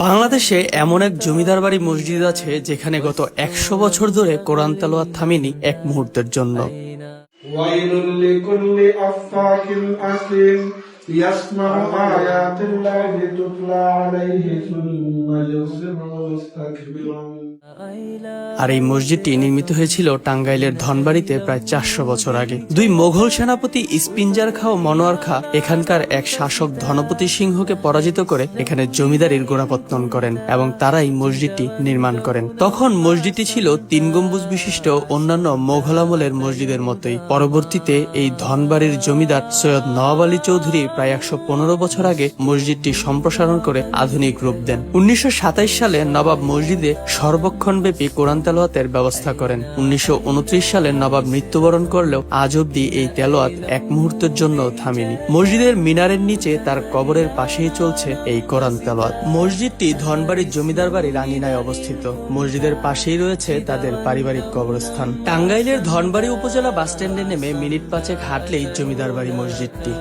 বাংলাদেশে এমন এক জমিদার বাড়ি মসজিদ আছে যেখানে গত 100 বছর ধরে কোরআন তেলাওয়াত থামেনি এক মুহূর্তের জন্য। ওয়াইলুল লিকুল্লি আফফাকিন আসিম ইয়াসমাউ আয়াতিল্লাহি তুতলা আলাইহি সুম্মা ইউসিরু মুস্তাকবিরান। আর এই মসজিদটি নির্মিত হয়েছিল টাঙ্গাইলের ধনবাড়িতে প্রায় 400 বছর আগে। দুই মোগল সেনাপতি ইস্পিনজার খা ও মনোয়ার খা এখানকার এক শাসক ধনপতি সিংহকে পরাজিত করে এখানে জমিদারির গোড়াপত্তন করেন এবং তারাই মসজিদটি নির্মাণ করেন। তখন মসজিদটি ছিল 3 গম্বুজ বিশিষ্ট অন্যান্য মোগল আমলের মসজিদের মতোই। পরবর্তীতে এই ধনবাড়ির জমিদার সৈয়দ নওয়াব আলী চৌধুরী প্রায় 115 বছর আগে মসজিদটি সম্প্রসারণ করে আধুনিক রূপ দেন। 1927 সালে নবাব মসজিদে সর্বক্ষণব্যাপী কোরআন তেলাওয়াতের ব্যবস্থা করেন। 1929 সালে নবাব মৃত্যুবরণ করলেও আজ অব্দি এই তেলাওয়াত এক মুহূর্তের জন্য থামেনি। মসজিদের মিনারের নিচে তার কবরের পাশেই চলছে এই কোরআন তেলাওয়াত। মসজিদটি ধনবাড়ির জমিদার বাড়ির আঙিনায় অবস্থিত। মসজিদের পাশেই রয়েছে তাদের পারিবারিক কবরস্থান। টাঙ্গাইলের ধনবাড়ি উপজেলা বাসস্ট্যান্ডে নেমে মিনিট 5 হাঁটলেই জমিদার বাড়ি মসজিদটি।